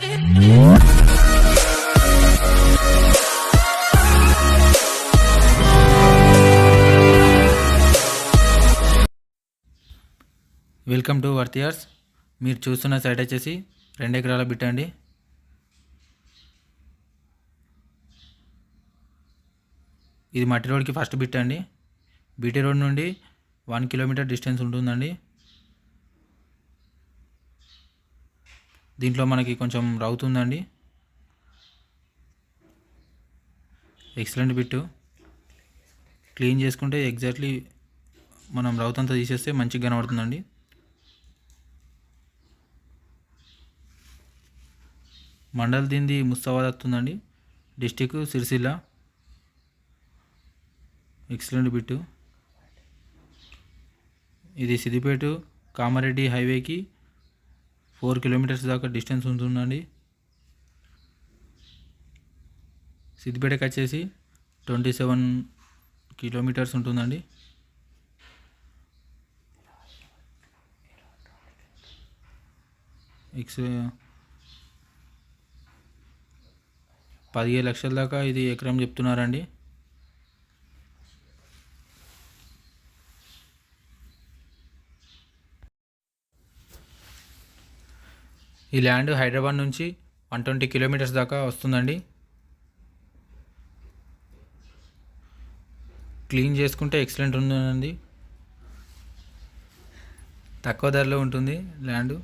Welcome to వర్తియర్స్. మీరు చూస్తున్న site వచ్చేసి 2 ఎకరాల బిట్ అండి. ఇది మట్టి రోడ్కి ఫస్ట్ బిట్ అండి. బీటీ రోడ్ నుండి 1 కిలోమీటర్ డిస్టెన్స్ ఉంటుందండి. దీంట్లో మనకి కొంచెం రౌతుందండి. Excellent bit. క్లీన్ చేసుకుంటే ఎగ్జాక్ట్లీ మనం రౌత్ అంతా తీసేస్తే మంచిగా కనబడుతుందండి. మండల్ దీనిది ముస్తాబాద్ వస్తుందండి. డిస్టిక్ సిరిసిల్ల. Excellent bit. ఇది సిద్దిపేట కామారెడ్డి హైవేకి 4 కిలోమీటర్స్ దాకా డిస్టెన్స్ ఉంటుందండి. సిద్దిపేటకి వచ్చేసి 27 కిలోమీటర్స్ ఉంటుందండి. ఎక్స్ 17 లక్షల దాకా ఇది ఎకరం చెప్తున్నారండి. ఈ ల్యాండ్ హైదరాబాద్ నుంచి 120 కిలోమీటర్స్ దాకా వస్తుందండి. క్లీన్ చేసుకుంటే ఎక్సలెంట్ ఉందండి. తక్కువ ధరలో ఉంటుంది ల్యాండ్.